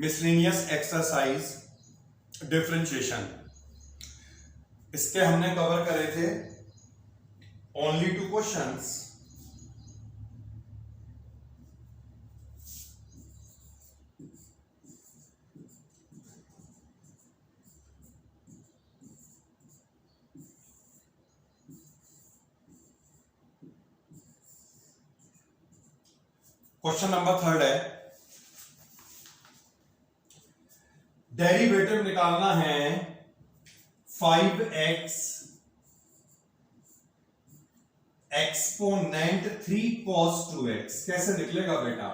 Miscellaneous exercise differentiation, इसके हमने cover करे थे ओनली 2 क्वेश्चंस। क्वेश्चन नंबर 3 है, डेरिवेटिव निकालना है 5x एक्सपोनेंट 3 cos 2x। कैसे निकलेगा बेटा?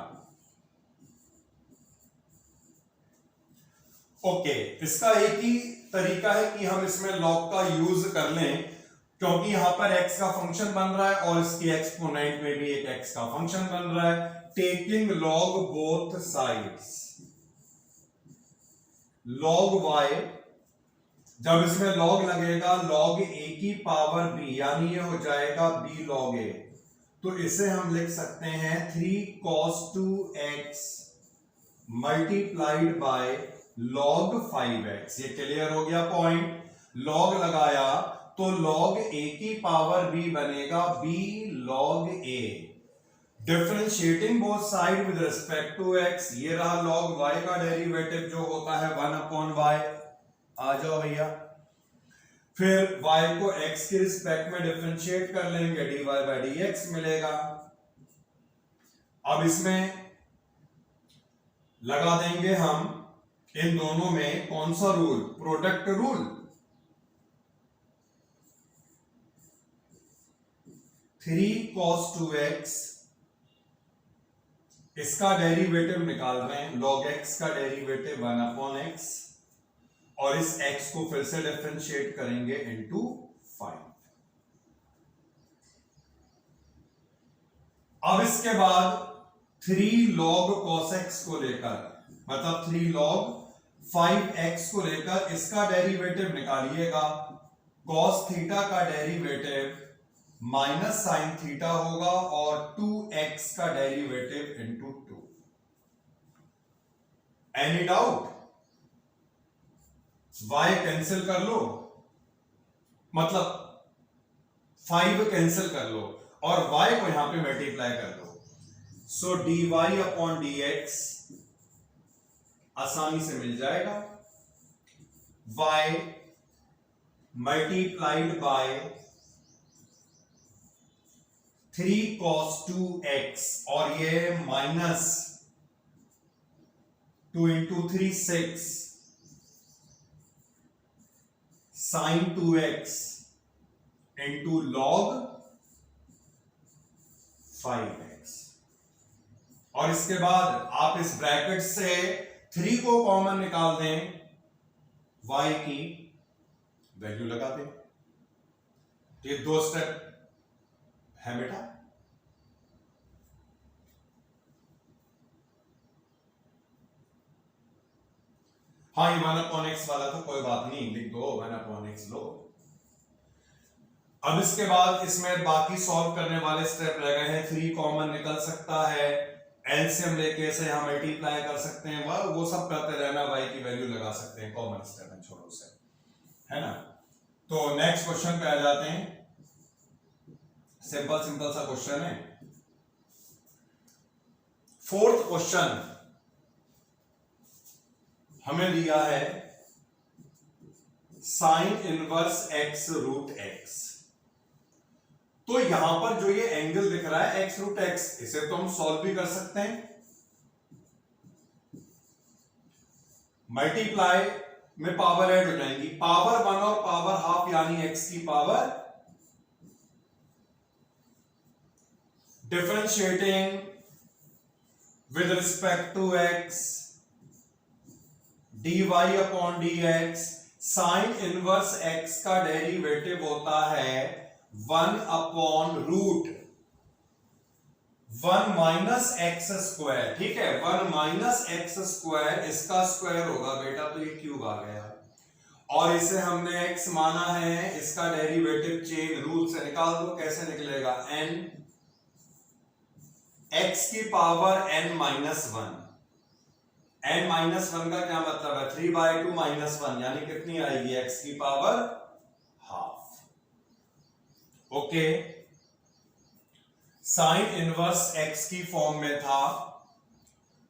ओके, इसका एक ही तरीका है कि हम इसमें लॉग का यूज कर लें, क्योंकि यहां पर x का फंक्शन बन रहा है और इसकी एक्सपोनेंट में भी एक x का फंक्शन बन रहा है। Taking log both sides, log y, जब इसमें लॉग लगेगा log a की पावर b, यानी ये हो जाएगा b log a। तो इसे हम लिख सकते हैं 3 cos 2x multiplied by log 5x। ये क्लियर हो गया पॉइंट? लॉग लगाया तो log a की पावर b बनेगा b log a। Differentiating both side with respect to x, ये रहा log y का डेरिवेटिव जो होता है 1/y। आ जाओ भैया, फिर y को x के रिस्पेक्ट में डिफरेंशिएट कर लेंगे, dy बाय dx मिलेगा। अब इसमें लगा देंगे हम इन दोनों में कौन सा rule? Product rule. 3 cos 2x, इसका डेरिवेटिव निकाल रहे हैं, log x का डेरिवेटिव 1/x, और इस x को फिर से डिफरेंशिएट करेंगे इनटू 5। अब इसके बाद 3 log cos x को लेकर, मतलब 3 log 5x को लेकर इसका डेरिवेटिव निकालिएगा। cos थीटा का डेरिवेटिव माइनस साइन थीटा होगा और 2x का derivative into 2। Any doubt? y cancel कर लो, मतलब 5 कैंसिल कर लो और y को यहां पे मल्टीप्लाई कर लो। सो dy अपॉन dx आसानी से मिल जाएगा। y multiplied by 3 cos 2x, और ये minus 2 into 3 6 sine 2x into log 5x। और इसके बाद आप इस ब्रैकेट से 3 को कॉमन निकाल दें, y की वैल्यू लगा दें। ये 2 स्टेप है बेटा। हाँ, ये 1/x वाला तो कोई बात नहीं, लिख दो 1/x लो। अब इसके बाद इसमें बाकी सॉल्व करने वाले स्टेप रह गए हैं। 3 कॉमन निकल सकता है, एलसीएम लेके इसे हम मल्टीप्लाई कर सकते हैं, वो सब करते रहना, y की वैल्यू लगा सकते हैं। कॉमन स्टेप है, छोड़ो उसे, है ना। तो नेक्स्ट क्वेश्चन पे आ जाते हैं। सिंपल सिंपल सा क्वेश्चन है। 4th क्वेश्चन हमें दिया है sine inverse x root x। तो यहां पर जो ये एंगल दिख रहा है x रूट x, इसे तो हम सॉल्व भी कर सकते हैं। मल्टीप्लाई में पावर ऐड हो जाएंगी, पावर 1 और पावर हाफ, यानी x की power. Differentiating with respect to x, dy upon dx, sine inverse x का डेरिवेटिव होता है 1 upon root 1 minus x square. ठीक है, 1 माइनस एक्स स्क्वायर, इसका स्क्वायर होगा बेटा, तो ये क्यूब आ गया। और इसे हमने x माना है, इसका डेरिवेटिव चेन रूल से निकाल दो। कैसे निकलेगा? n x की power n minus 1, n minus one का क्या मतलब है, 3/2 माइनस वन, यानी कितनी आएगी, x की power half. Okay, sign inverse x की फॉर्म में था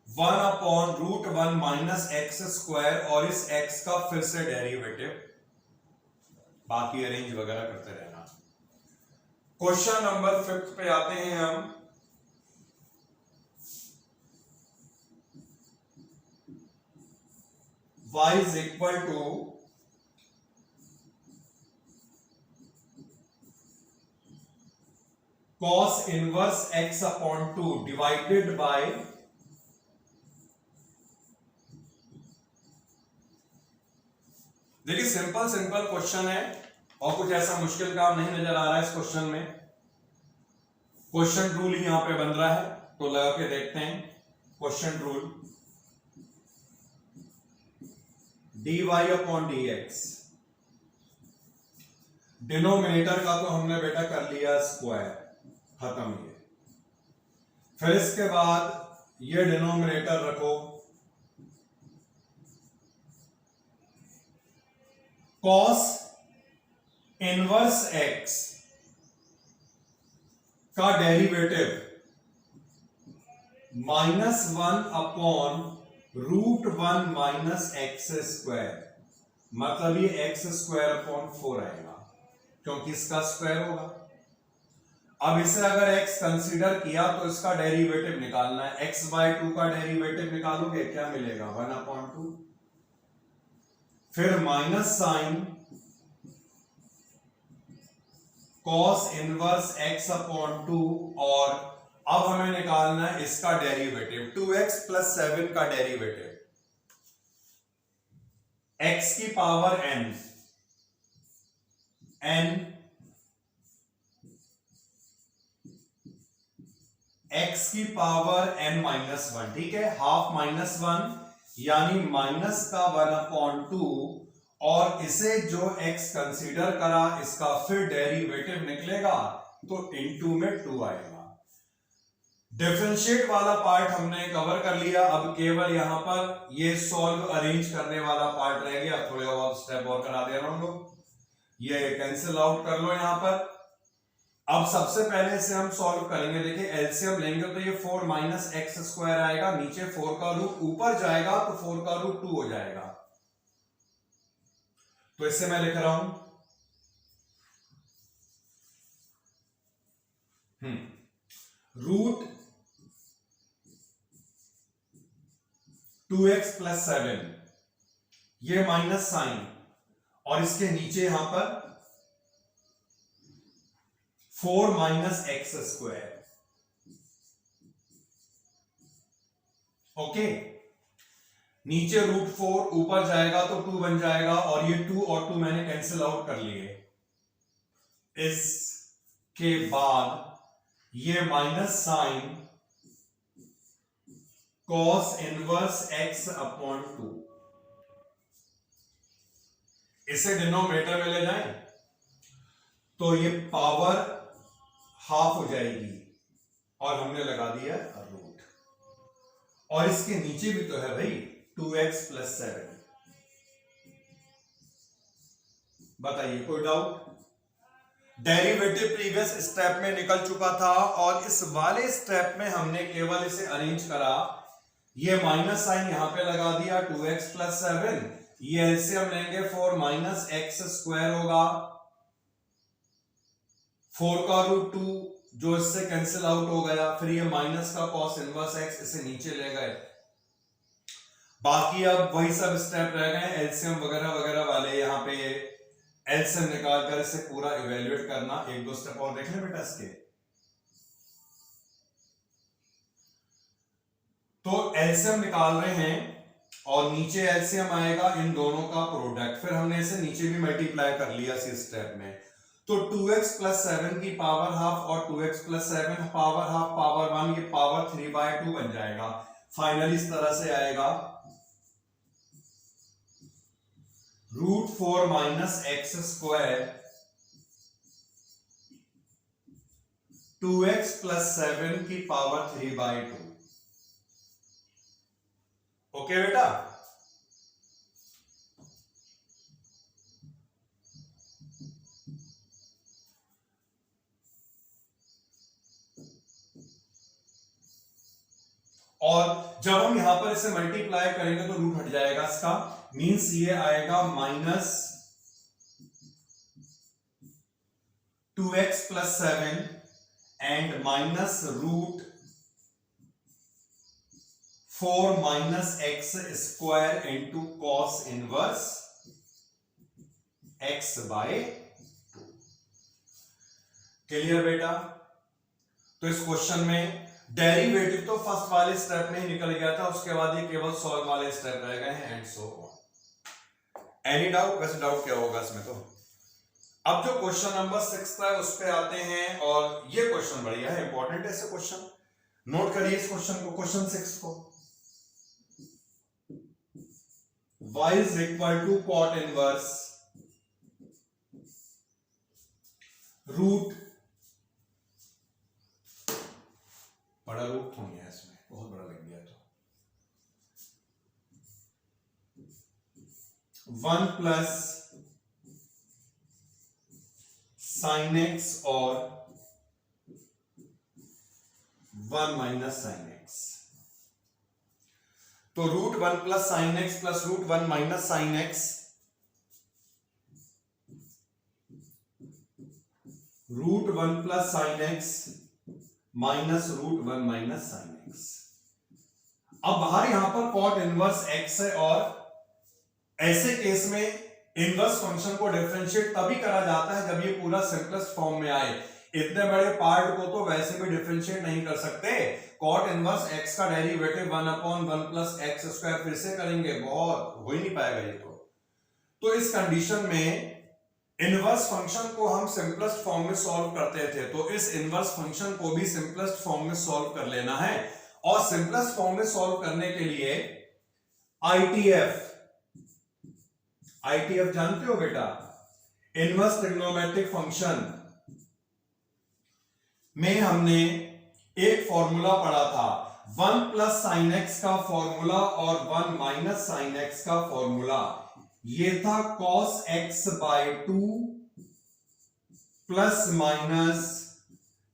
1/√1 माइनस एक्स स्क्वायर, और इस x का फिर से डेरिवेटिव, बाकी अरेंज वगैरह करते रहना। क्वेश्चन नंबर 5 पे आते हैं हम। y is equal to cos inverse x upon 2 divided by देखिए सिंपल सिंपल क्वेश्चन है और कुछ ऐसा मुश्किल काम नहीं नजर आ रहा है इस क्वेश्चन में। क्वेश्चन रूल ही यहां पे बन रहा है, तो लगा के देखते हैं। Question rule dy upon dx, denominator का तो हमने बेटा कर लिया स्क्वायर, खत्म ये। फिर इसके बाद ये डिनोमिनेटर रखो, cos इनवर्स x का डेरिवेटिव -1/√1 माइनस एक्स स्क्वायर, मतलब ये x स्क्वायर अपॉन 4 आएगा क्योंकि इसका स्क्वायर होगा। अब इसे अगर x कंसीडर किया तो इसका डेरिवेटिव निकालना है, x/2 का डेरिवेटिव निकालोगे क्या मिलेगा, 1/2, फिर minus sine cos inverse x upon 2, और अब हमें निकालना है इसका डेरिवेटिव 2x प्लस 7 का डेरिवेटिव, x की पावर n x की पावर n-1, ठीक है, हाफ -1 यानी माइनस का 1/2, और इसे जो x कंसीडर करा इसका फिर डेरिवेटिव निकलेगा तो इनटू में 2 आएगा। डिफरेंशिएट वाला पार्ट हमने कवर कर लिया, अब केवल यहां पर ये सॉल्व अरेंज करने वाला पार्ट रह गया। थोड़े और स्टेप और करा दे रहा हूं लोग, ये कैंसिल आउट कर लो यहां पर। अब सबसे पहले से हम सॉल्व करेंगे, देखिए एलसीएम लेंगे तो ये 4 माइनस एक्स स्क्वायर आएगा, नीचे 4 का रूट ऊपर जाएगा तो 4 का रूट 2 हो जाएगा। तो इससे मैं लिख रहा हूं रूट 2x प्लस 7, ये माइनस साइन, और इसके नीचे यहां पर 4 माइनस एक्स स्क्वायर। ओके, नीचे √4 ऊपर जाएगा तो 2 बन जाएगा, और ये 2 और 2 मैंने कैंसिल आउट कर लिए। इसके बाद ये minus sine cos inverse x upon 2, इसे डिनोमिनेटर में ले जाएं तो ये पावर हाफ हो जाएगी, और हमने लगा दिया रूट, और इसके नीचे भी तो है भाई 2x प्लस 7। बताइए कोई डाउट? डेरिवेटिव प्रीवियस स्टेप में निकल चुका था, और इस वाले स्टेप में हमने केवल इसे अरेंज करा। ये माइनस साइन यहां पे लगा दिया, 2x प्लस 7, ये एलसीएम लेंगे 4 माइनस एक्स स्क्वायर होगा, 4 का रूट 2 जो इससे कैंसिल आउट हो गया, फिर ये माइनस का cos इनवर्स x, इसे नीचे ले गए। बाकी अब वही सब स्टेप रह गए, एलसीएम वगैरह वगैरह वाले, यहाँ पे एलसीएम निकाल कर इसे पूरा इवेल्युएट करना। एक दो स्टेप और देख लें बेटा इसके। तो एलसीएम निकाल रहे हैं, और नीचे एलसीएम आएगा इन दोनों का प्रोडक्ट, फिर हमने इसे नीचे भी मल्टीप्लाई कर लिया इसी स्टेप में। तो 2x प्लस 7 की पावर हाफ, और 2x प्लस 7 पावर हाफ पावर 1, ये पावर 3/2 बन जाएगा। फाइनली इस तरह से आएगा √4 माइनस एक्स स्क्वायर 2x प्लस 7 की पावर 3/2। ओके बेटा। और जब हम यहां पर इसे मल्टीप्लाई करेंगे तो रूट हट जाएगा इसका, मींस ये आएगा माइनस 2x प्लस 7 and minus root 4 minus x square into cos inverse x by 2। Clear बेटा। तो इस क्वेश्चन में डेरिवेटिव तो फर्स्ट वाले स्टेप में ही निकल गया था, उसके बाद ये केवल सॉल्व वाले स्टेप रह गए हैं and so on. Any doubt? वैसे डाउट क्या होगा इसमें तो। अब जो क्वेश्चन नंबर 6 है उस पे आते हैं, और ये क्वेश्चन बढ़िया है, इंपॉर्टेंट है ऐसे क्वेश्चन। नोट करिए इस क्वेश्चन को, क्वेश्चन 6 को। y is equal to cot inverse root, बड़ा रूट तो नहीं है इसमें, बहुत बड़ा लग गया तो, 1 प्लस साइन एक्स और 1 माइनस साइन एक्स। तो root 1 plus sine x plus root 1 minus sine x, root 1 plus sine x minus root 1 minus sine x. अब बाहर यहां पर कॉट इनवर्स एक्स है, और ऐसे केस में इनवर्स फंक्शन को डिफरेंशिएट तभी करा जाता है जब ये पूरा सिंपलेस्ट फॉर्म में आए। इतने बड़े पार्ट को तो वैसे भी डिफरेंशिएट नहीं कर सकते। कॉट इनवर्स एक्स का डेरिवेटिव 1/1 प्लस एक्स स्क्वायर फिर से करेंगे, बहुत हो ही नहीं पाएगा ये तो इस कंडीशन में इनवर्स फंक्शन को हम सिंपलेस्ट फॉर्म में सॉल्व करते थे, तो इस इनवर्स फंक्शन को भी सिंपलेस्ट फॉर्म में सॉल्व कर लेना है। और सिंपलेस्ट फॉर्म में सॉल्व करने के लिए आईटीएफ जानते हो बेटा, इनवर्स ट्रिग्नोमेट्रिक फंक्शन में हमने एक फॉर्मूला पढ़ा था, 1 प्लस साइन एक्स का फॉर्मूला और 1 माइनस साइन एक्स का फॉर्मूला। ये था cos x by 2 plus minus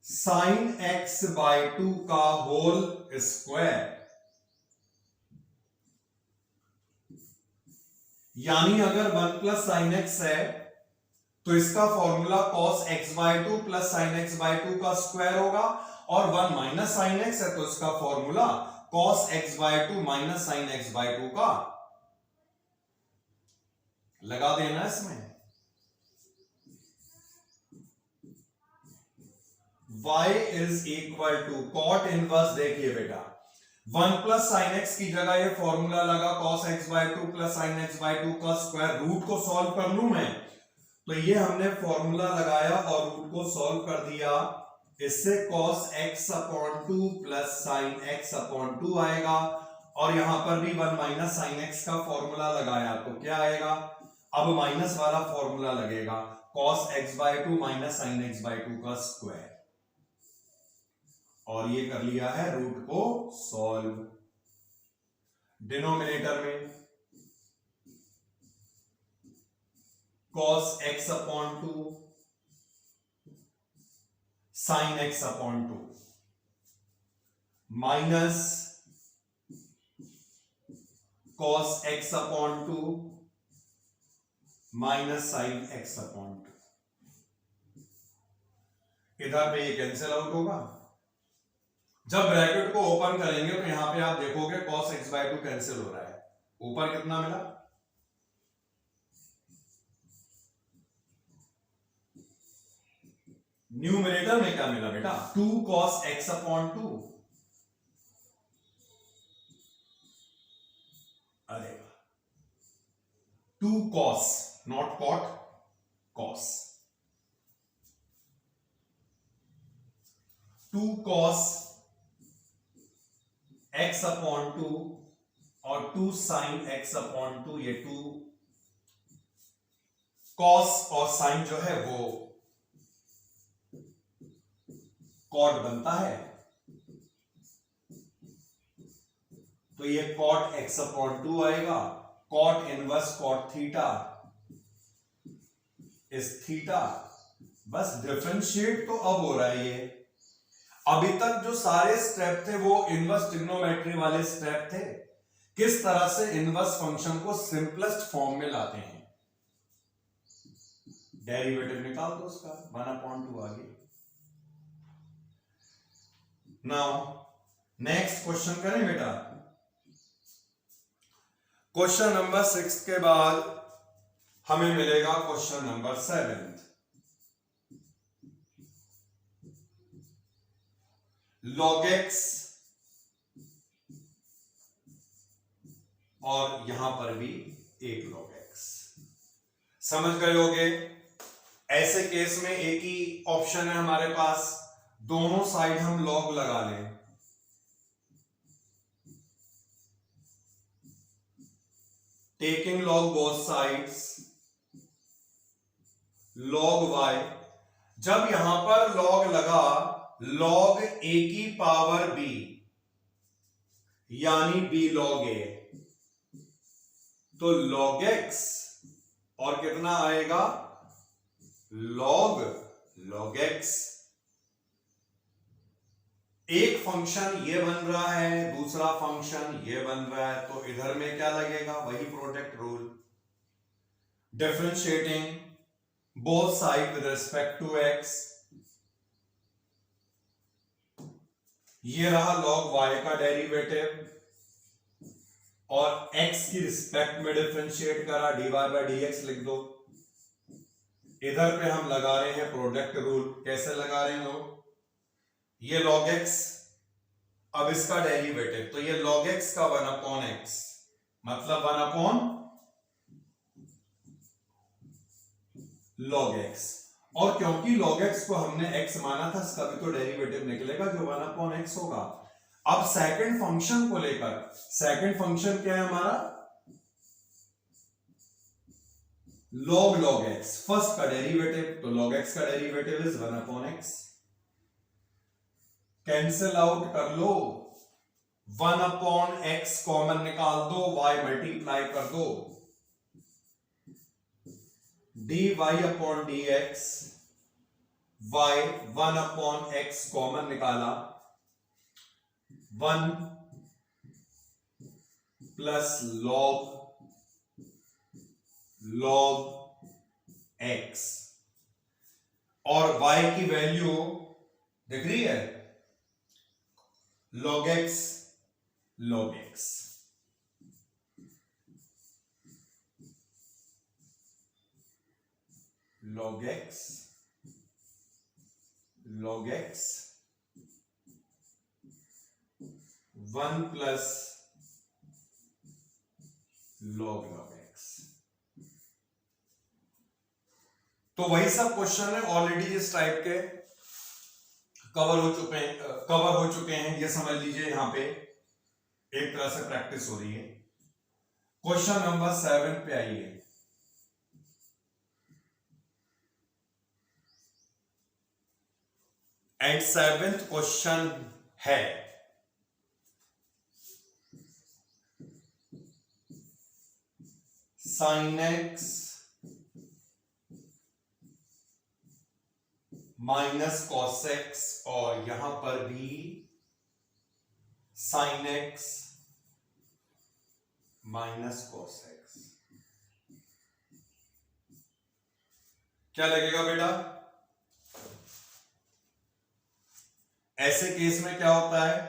sine x by 2 का होल स्क्वायर। यानी अगर 1 प्लस साइन एक्स है तो इसका formula cos x by 2 plus sine x by 2 का स्क्वायर होगा, और 1 माइनस साइन एक्स है तो इसका formula cos x by 2 minus sine x by 2 का लगा देना इसमें। y is equal to cot inverse, देखिए बेटा 1 प्लस साइन एक्स की जगह ये फॉर्मूला लगा cos x by 2 plus sine x by 2 का स्क्वायर। रूट को सॉल्व कर लूं मैं, तो ये हमने फॉर्मूला लगाया और रूट को सॉल्व कर दिया। इससे cos x upon 2 plus sine x upon 2 आएगा, और यहां पर भी 1 माइनस साइन x का फॉर्मूला लगाया तो क्या आएगा, अब माइनस वाला फॉर्मूला लगेगा cos x by 2 minus sine x by 2 का स्क्वायर, और ये कर लिया है रूट को सॉल्व। डिनोमिनेटर में cos x upon 2 sine x upon 2 minus cos x upon 2 minus sine x upon 2। इधर पे ये कैंसिल आउट होगा। जब ब्रैकेट को ओपन करेंगे तो यहां पे आप देखोगे cos x बाय 2 कैंसिल हो रहा है। ऊपर कितना मिला, न्यूमरेटर में क्या मिला बेटा, 2 cos x अपॉन 2। अरे 2 cos, not cot, cos, 2 cos x upon 2 और 2 साइन x अपॉन 2। ये 2 cos और साइन जो है वो कॉट बनता है, तो ये cot x अपॉन 2 आएगा, cot इनवर्स cot थीटा इस थीटा। बस डिफरेंशिएट तो अब हो रहा है ये। अभी तक जो सारे स्टेप थे वो इनवर्स ट्रिग्नोमेट्री वाले स्टेप थे, किस तरह से इनवर्स फंक्शन को सिंपलेस्ट फॉर्म में लाते हैं। डेरिवेटिव निकाल दो उसका, 1/2 आ गई। नाउ नेक्स्ट क्वेश्चन करें बेटा। क्वेश्चन नंबर 6 के बाद हमें मिलेगा क्वेश्चन नंबर 7। log x और यहां पर भी एक log x। समझ गए होगे? ऐसे केस में एक ही ऑप्शन है हमारे पास, दोनों साइड हम log लगा लें। Taking log both sides, log y। जब यहां पर log लगा, log a की पावर b यानी b log a, तो log x और कितना आएगा log x। एक फंक्शन ये बन रहा है, दूसरा फंक्शन ये बन रहा है, तो इधर में क्या लगेगा, वही product rule. Differentiating both side with respect to x, ये रहा log y का डेरिवेटिव और x की रिस्पेक्ट में डिफरेंशिएट करा, dy बाय dx लिख दो। इधर पे हम लगा रहे हैं प्रोडक्ट रूल। कैसे लगा रहे हैं लोग? ये log x, अब इसका डेरिवेटिव, तो ये log x का 1/x मतलब 1/log x। और क्योंकि log x को हमने x माना था, इसका भी तो डेरिवेटिव निकलेगा जो 1/x होगा। अब सेकंड फंक्शन को लेकर, सेकंड फंक्शन क्या है हमारा, log x। फर्स्ट का डेरिवेटिव, तो log x का derivative is 1/x। Cancel out कर लो, 1/x कॉमन निकाल दो, y मल्टीप्लाई कर दो, dy upon dx, y 1/x common निकाला, 1 प्लस log x, और y की वैल्यू दिख रही है, log x log x। log x log x 1 plus log x। तो वही सब क्वेश्चन है ऑलरेडी इस टाइप के कवर हो चुके हैं, ये समझ लीजिए। यहां पे एक तरह से प्रैक्टिस हो रही है। क्वेश्चन नंबर 7 पे आइए। एंड 7th क्वेश्चन है sin x minus cos x, और यहां पर भी sin x minus cos x। क्या लगेगा बेटा? ऐसे केस में क्या होता है,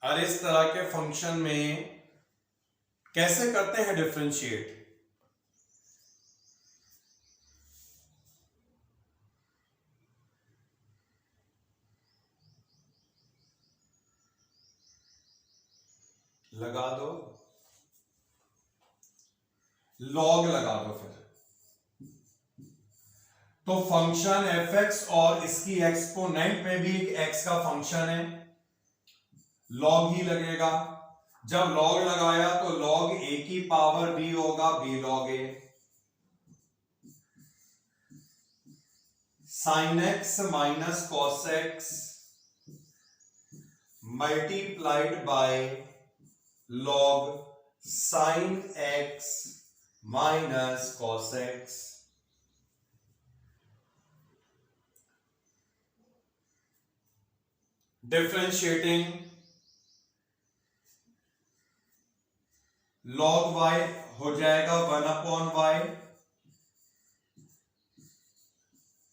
और इस तरह के फंक्शन में कैसे करते हैं डिफरेंशिएट? लगा दो, लॉग लगा दो फिर। तो फंक्शन f(x) और इसकी एक्सपोनेंट में भी x का फंक्शन है, लॉग ही लगेगा। जब लॉग लगाया तो log a की पावर b होगा b log a, sign x minus cos x multiplied by log sign x minus cos x. Differentiating log y हो जाएगा 1/y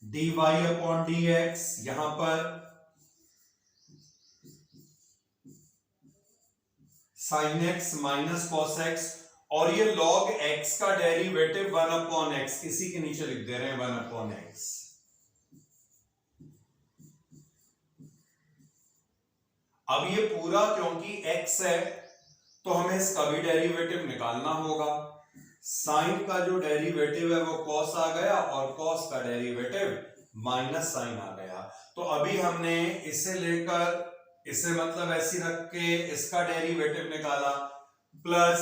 dy अपॉन dx। यहां पर sign x minus cos x और ये log x का derivative 1/x, इसी के नीचे लिख दे रहे हैं 1/x। अब ये पूरा क्योंकि x है तो हमें इसका भी डेरिवेटिव निकालना होगा। साइन का जो डेरिवेटिव है वो कॉस आ गया और कॉस का डेरिवेटिव माइनस साइन आ गया। तो अभी हमने इसे लेकर इसे मतलब ऐसी रख के इसका डेरिवेटिव निकाला plus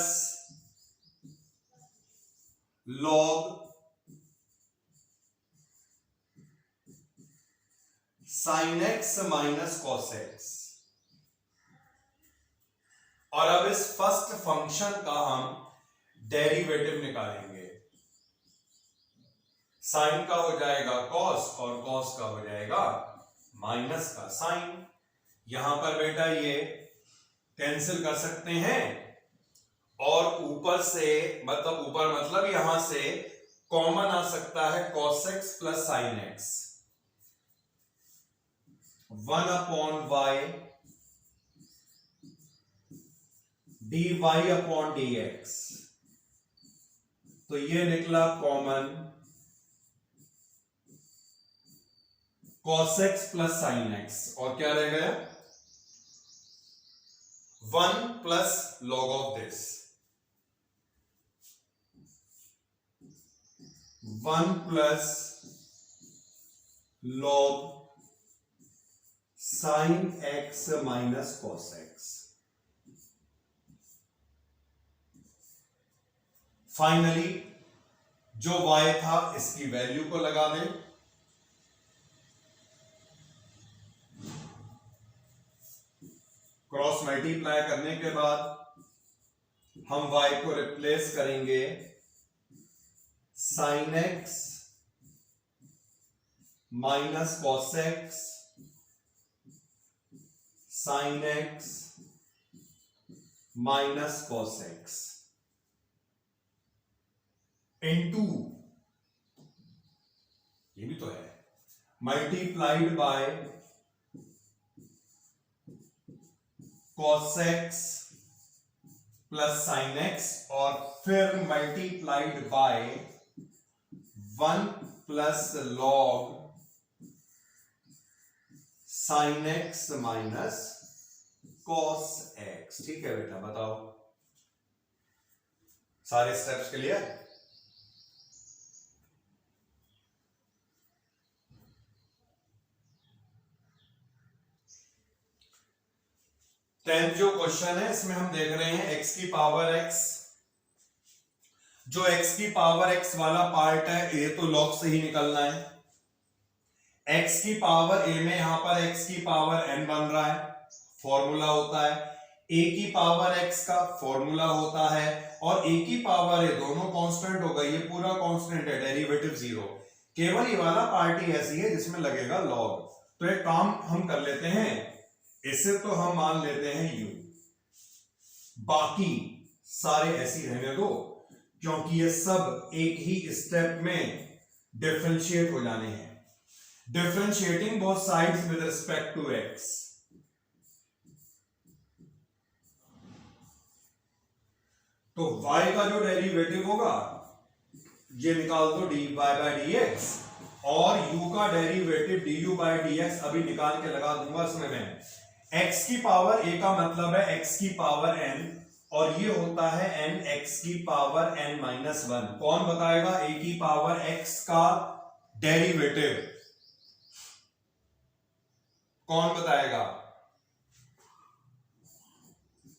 log sign x minus cos x. और अब इस फर्स्ट फंक्शन का हम डेरिवेटिव निकालेंगे। साइन का हो जाएगा कॉस और कॉस का हो जाएगा माइनस का साइन। यहां पर बेटा ये कैंसिल कर सकते हैं और ऊपर से मतलब यहां से कॉमन आ सकता है cos x plus sine x. 1/y dy upon dx। तो ये निकला common cos x plus sine x और क्या रह गया 1 plus log of this 1 plus log sign x minus cos x. Finally जो y था इसकी वैल्यू को लगा दें। क्रॉस मल्टीप्लाई करने के बाद हम y को रिप्लेस करेंगे sign x minus cos x sign x minus cos x into ये भी तो है multiplied by cos x plus sine x और फिर multiplied by 1 plus log sign x minus cos x। ठीक है बेटा, बताओ सारे स्टेप्स क्लियर? टेंथ जो क्वेश्चन है इसमें हम देख रहे हैं x की पावर x। जो x की पावर x वाला पार्ट है ये तो लॉग से ही निकलना है। x की पावर a में यहां पर x की पावर n बन रहा है, फॉर्मूला होता है। a की पावर x का फॉर्मूला होता है और a की पावर a दोनों कांस्टेंट हो गई, ये पूरा कांस्टेंट है, डेरिवेटिव 0। केवल ये वाला पार्ट ही ऐसी है जिसमें लगेगा लॉग। तो एक काम हम कर लेते हैं, इसे तो हम मान लेते हैं u, बाकी सारे ऐसे ही रहने दो क्योंकि ये सब एक ही स्टेप में डिफरेंशिएट हो जाने हैं। Differentiating both sides with respect to x। तो y का जो डेरिवेटिव होगा ये निकाल दो dy बाय dx और u का डेरिवेटिव du बाय dx अभी निकाल के लगा दूंगा इसमें मैं। x की पावर a का मतलब है x की पावर n और ये होता है n x की पावर n माइनस 1। कौन बताएगा a की पावर x का डेरिवेटिव? कौन बताएगा?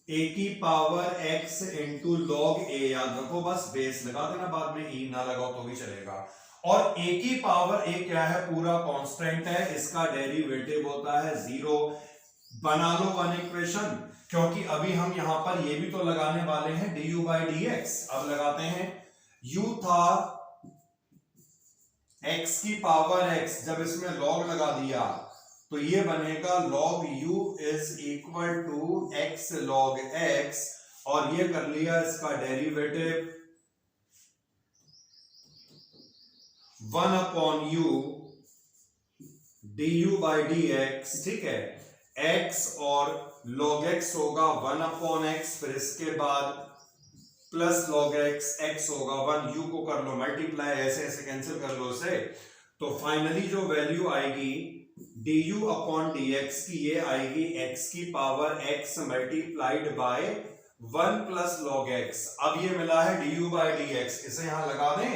a की power x into log a। याद रखो, बस बेस लगा देना, बाद में e ना लगाओ तो भी चलेगा। और a की पावर a क्या है, पूरा कांस्टेंट है, इसका डेरिवेटिव होता है 0। बना लो वन इक्वेशन, क्योंकि अभी हम यहां पर ये भी तो लगाने वाले हैं du by dx। अब लगाते हैं, u था x की पावर x, जब इसमें log लगा दिया तो ये बनेगा log u is equal to x log x, और ये कर लिया इसका derivative 1/u du by dx। ठीक है, x और log x होगा 1/x, फिर इसके बाद प्लस log x, x होगा 1, u को कर लो मल्टीप्लाई, ऐसे ऐसे कैंसिल कर लो इसे, तो फाइनली जो वैल्यू आएगी du अपॉन dx की, ये आएगी x की power x multiplied by 1 plus log x। अब ये मिला है du by dx, इसे यहां लगा दें,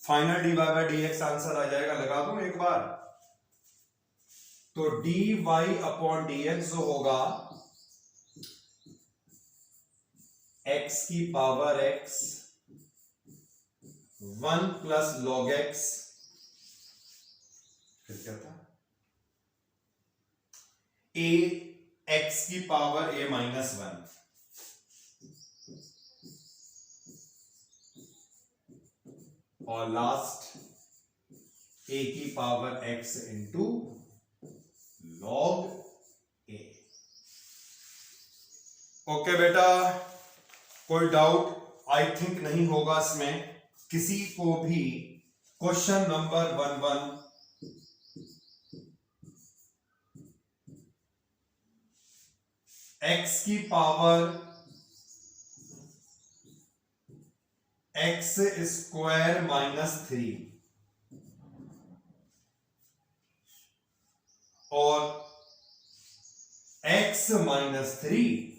final dy by dx answer आ जाएगा, लगा दूं एक बार, तो dy अपॉन dx जो होगा x की power x 1 plus log x, फिर क्या था, a x की पावर a माइनस 1, और लास्ट a की power x into log a। Okay बेटा, कोई डाउट आई थिंक नहीं होगा इसमें किसी को भी। क्वेश्चन नंबर 11, x की पावर x स्क्वायर माइनस 3 और x माइनस 3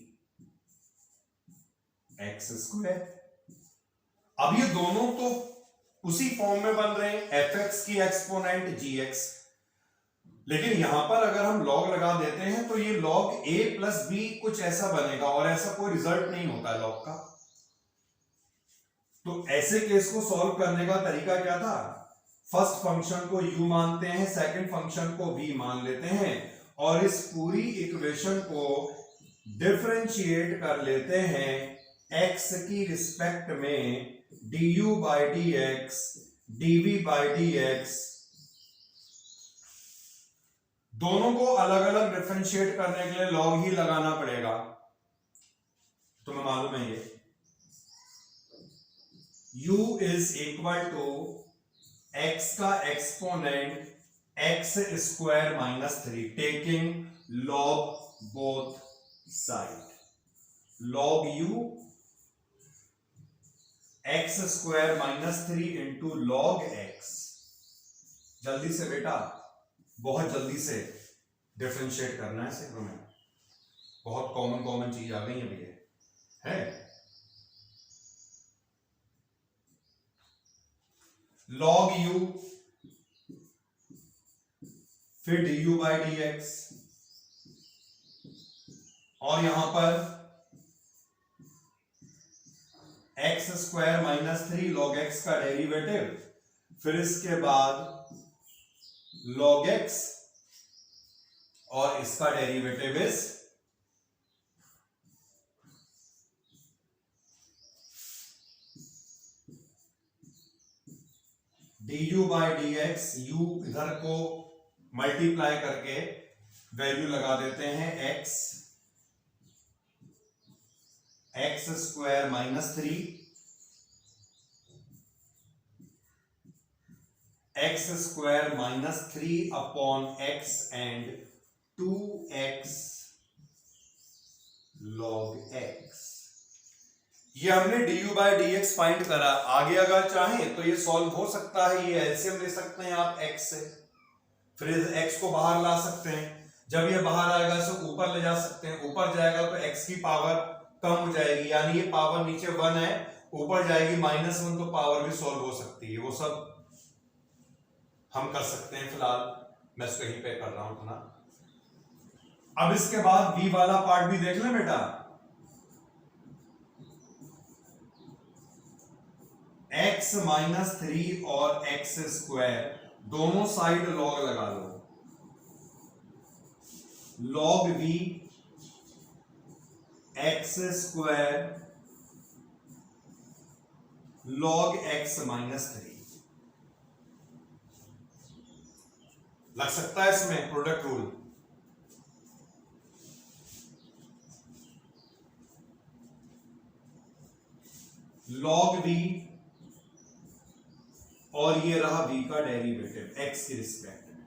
x स्क्वायर। अब ये दोनों तो उसी फॉर्म में बन रहे हैं, fx की एक्सपोनेंट gx, लेकिन यहां पर अगर हम log लगा देते हैं तो ये log a प्लस b कुछ ऐसा बनेगा, और ऐसा कोई रिजल्ट नहीं होता है log का। तो ऐसे केस को सॉल्व करने का तरीका क्या था, फर्स्ट फंक्शन को u मानते हैं, सेकंड फंक्शन को v मान लेते हैं, और इस पूरी इक्वेशन को डिफरेंशिएट कर लेते हैं x की रिस्पेक्ट में du by dx dv by dx। दोनों को अलग अलग डिफरेंशिएट करने के लिए log ही लगाना पड़ेगा, तुम्हें मालूम है ये। u is equal to x का exponent x square minus 3, taking log both side, log u x square minus 3 into log x। जल्दी से बेटा, बहुत जल्दी से डिफरेंशिएट करना है इसे, तुम्हें बहुत कॉमन चीज आ गई अभी है। log u फिर du by dx, और यहां पर x square minus 3 log x का डेरिवेटिव, फिर इसके बाद log x और इसका derivative is du by dx। u इधर को मल्टीप्लाई करके वैल्यू लगा देते हैं x square minus 3 x square minus 3 upon x and 2x log x। ये हमने du by dx फाइंड करा। आगे अगर चाहें तो ये सॉल्व हो सकता है, ये एलसीएम ले सकते हैं आप x से, फिर x को बाहर ला सकते हैं, जब ये बाहर आएगा इसे ऊपर ले जा सकते हैं, ऊपर जाएगा तो x की पावर कम हो जाएगी, यानी ये पावर नीचे 1 है, ऊपर जाएगी -1, तो पावर भी सॉल्व हो सकती है। वो सब हम कर सकते हैं, फिलहाल मैं इसको यहीं पे कर रहा हूं ना। अब इसके बाद v वाला पार्ट भी देख लें बेटा। x माइनस 3 और x स्क्वायर दोनों साइड लॉग लगा लो, log v x square log x minus 3 लग सकता है इसमें प्रोडक्ट रूल। लॉग v और ये रहा v का डेरिवेटिव x के रिस्पेक्ट में,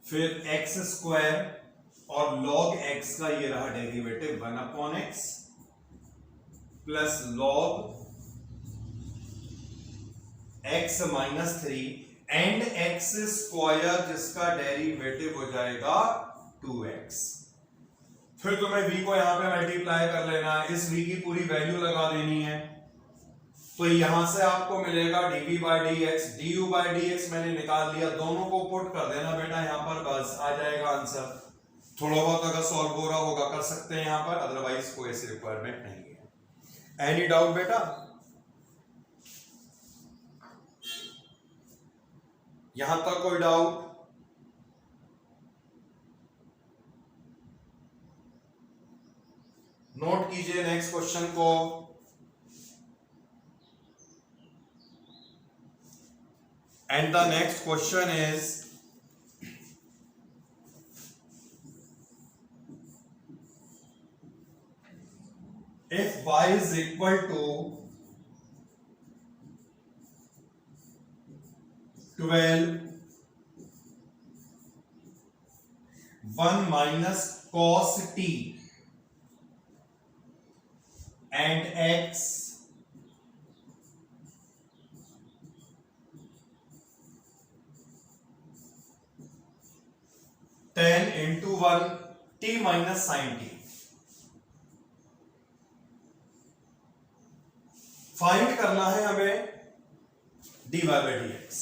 फिर x स्क्वायर और log x का ये रहा derivative 1 upon x plus log x minus 3 and x square जिसका डेरिवेटिव हो जाएगा 2x। फिर तुम्हें v को यहां पे मल्टीप्लाई कर लेना है, इस v की पूरी वैल्यू लगा देनी है, तो यहां से आपको मिलेगा dv by dx, du by dx मैंने निकाल लिया, दोनों को पुट कर देना बेटा यहां पर, बस आ जाएगा आंसर। थोड़ा बहुत अगर सॉल्व हो रहा होगा कर सकते हैं यहां पर, अदरवाइज कोई ऐसी रिक्वायरमेंट नहीं है। एनी डाउट बेटा? यहां तक कोई डाउट? नोट कीजिए नेक्स्ट क्वेश्चन को। And the next question is if y is equal to 12 1 minus cos t and x tan into 1 t minus sin t। Find करना है हमें dy by dx।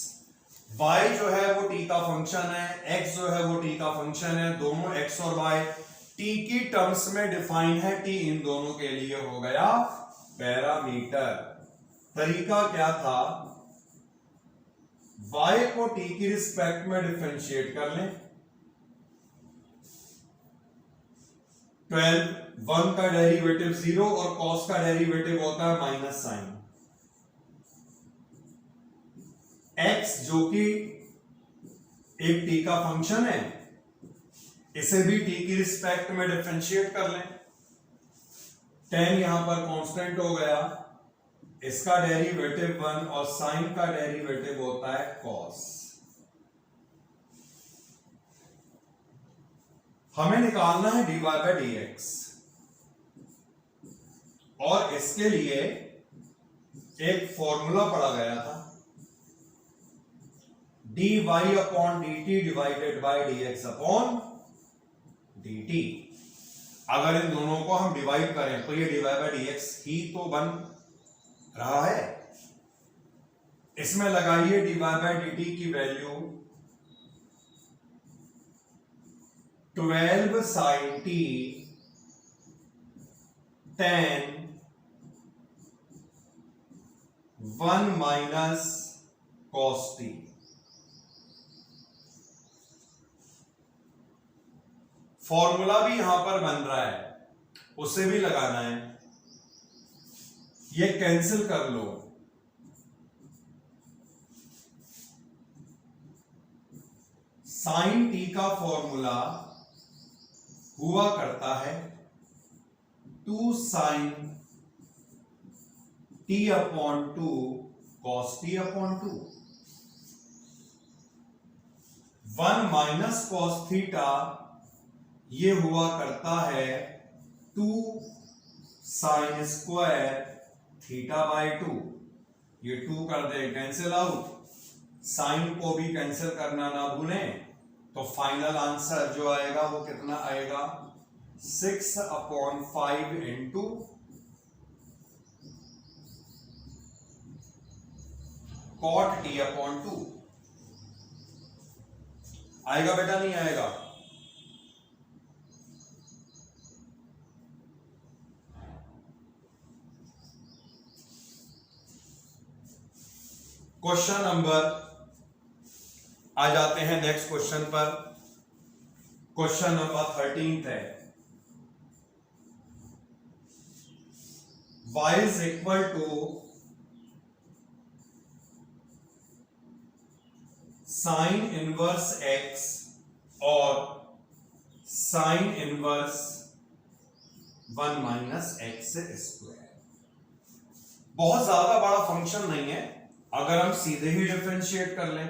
y जो है वो t का function है, x जो है वो t का फंक्शन है, दोनों x और y t की टर्म्स में डिफाइन है, t इन दोनों के लिए हो गया पैरामीटर। तरीका क्या था, y को t की रिस्पेक्ट में डिफरेंशिएट कर लें, 12 1 का डेरिवेटिव 0 और cos का डेरिवेटिव होता है माइनस साइन, x जो कि एक t का फंक्शन है, इसे भी t की रिस्पेक्ट में डिफरेंशिएट कर लें, tan यहां पर कांस्टेंट हो गया, इसका डेरिवेटिव 1 और साइन का डेरिवेटिव होता है cos। हमें निकालना है dy by dx और इसके लिए एक फॉर्मूला पढ़ा गया था, dy upon dt divided by dx upon dt। अगर इन दोनों को हम डिवाइड करें तो ये dy by dx ही तो बन रहा है। इसमें लगाइए dy by dt की value 12 sin t tan 1 minus cos t। Formula भी यहां पर बन रहा है, उसे भी लगाना है, ये कैंसिल कर लो, साइन t का फॉर्मूला हुआ करता है 2 sine t upon 2 cos t upon 2। 1 minus cos theta ये हुआ करता है 2 साइन स्क्वायर थीटा बाय 2, ये 2 कर दे कैंसिल आउट, साइन को भी कैंसिल करना ना भूलें, तो फाइनल आंसर जो आएगा वो कितना आएगा 6 upon 5 into cot t upon 2 आएगा बेटा, नहीं आएगा? क्वेश्चन नंबर, आ जाते हैं नेक्स्ट क्वेश्चन पर। क्वेश्चन नंबर 13 है, y is equal to sine inverse x और sine inverse 1 minus x square. बहुत ज्यादा बड़ा फंक्शन नहीं है, अगर हम सीधे ही डिफरेंशिएट कर लें,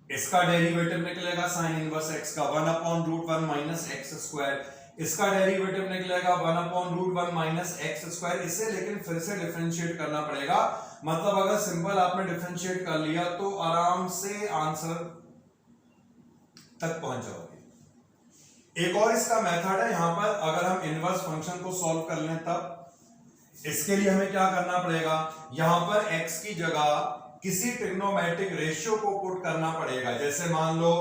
इसका डेरिवेटिव निकलेगा साइन इनवर्स x का 1 upon root 1 minus x square, इसका डेरिवेटिव निकलेगा 1 upon root 1 minus x square. इसे लेकिन फिर से डिफरेंशिएट करना पड़ेगा, मतलब अगर सिंपल आपने डिफरेंशिएट कर लिया तो आराम से आंसर तक पहुंच जाओगे। एक और इसका मेथड है, यहां पर अगर हम इनवर्स फंक्शन को सॉल्व कर लें तब, इसके लिए हमें क्या करना पड़ेगा, यहां पर x की जगह किसी ट्रिग्नोमेट्रिक रेशियो को पुट करना पड़ेगा। जैसे मान लो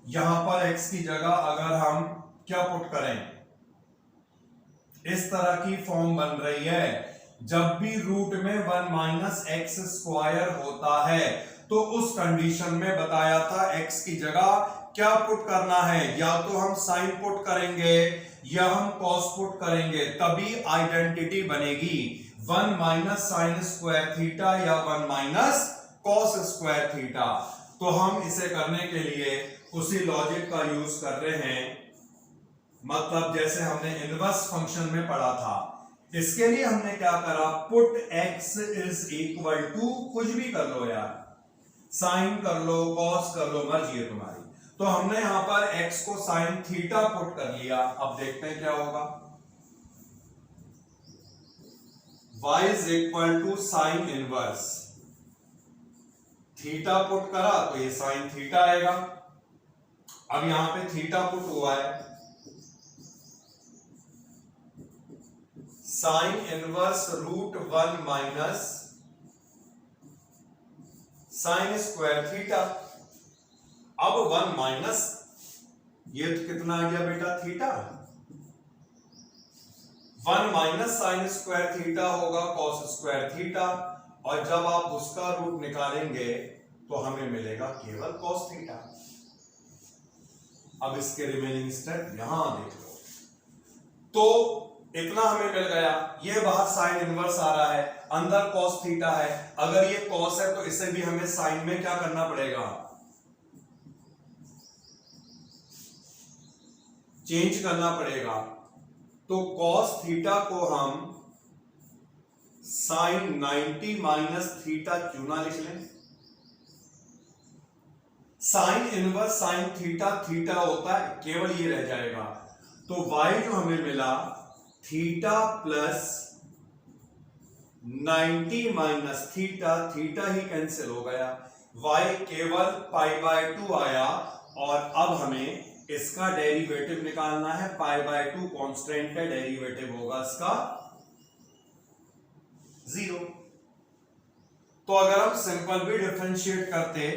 यहां पर x की जगह अगर हम क्या पुट करें, इस तरह की फॉर्म बन रही है, जब भी रूट में 1 माइनस एक्स स्क्वायर होता है तो उस कंडीशन में बताया था x की जगह क्या पुट करना है, या तो हम साइन पुट करेंगे या हम कॉस पुट करेंगे, तभी आइडेंटिटी बनेगी 1 माइनस साइन स्क्वायर थीटा या 1 माइनस कॉस स्क्वायर थीटा। तो हम इसे करने के लिए उसी लॉजिक का यूज कर रहे हैं, मतलब जैसे हमने इनवर्स फंक्शन में पढ़ा था। इसके लिए हमने क्या करा, put x is equal to, कुछ भी कर लो यार, साइन कर लो कॉस कर लो, मर्जी है तुम्हारी। तो हमने यहां पर x को साइन थीटा पुट कर लिया। अब देखते हैं क्या होगा, y is equal to sine inverse theta put करा तो ये साइन थीटा आएगा। अब यहां पे थीटा पुट हुआ है, sine inverse root 1 minus sine square theta. अब 1 माइनस ये तो कितना आ गया बेटा, theta. 1 minus sine square theta होगा कॉस स्क्वायर थीटा, और जब आप उसका रूट निकालेंगे तो हमें मिलेगा केवल कॉस थीटा। अब इसके रिमेनिंग स्टेप यहां देख लो, तो इतना हमें मिल गया। ये बाहर साइन इनवर्स आ रहा है, अंदर कॉस थीटा है। अगर ये कॉस है तो इसे भी हमें साइन में क्या करना पड़ेगा, चेंज करना पड़ेगा। तो कॉस थीटा को हम साइन 90 माइनस थीटा क्यों ना लिख लें। Sine inverse sine theta theta होता है, केवल ये रह जाएगा। तो y जो हमें मिला theta plus 90 minus theta, theta ही कैंसिल हो गया, y केवल पाई बाय 2 आया। और अब हमें इसका डेरिवेटिव निकालना है, पाई बाय 2 कांस्टेंट है, डेरिवेटिव होगा इसका 0। तो अगर हम सिंपल भी डिफरेंशिएट करते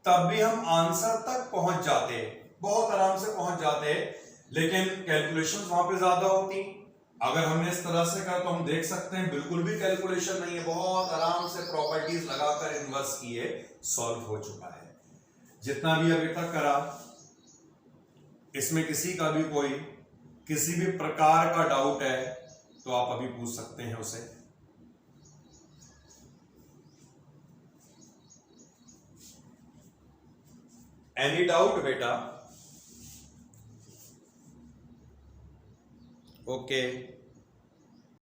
तब भी हम आंसर तक पहुंच जाते, बहुत आराम से पहुंच जाते, लेकिन कैलकुलेशंस वहां पे ज्यादा होती। अगर हमने इस तरह से कहा तो हम देख सकते हैं बिल्कुल भी कैलकुलेशन नहीं है, बहुत आराम से प्रॉपर्टीज लगाकर इनवर्स किए सॉल्व हो चुका है। जितना भी अभी तक करा, इसमें किसी का भी कोई किसी भी प्रकार का डाउट है तो आप अभी पूछ सकते हैं उसे। एनी डाउट बेटा? ओके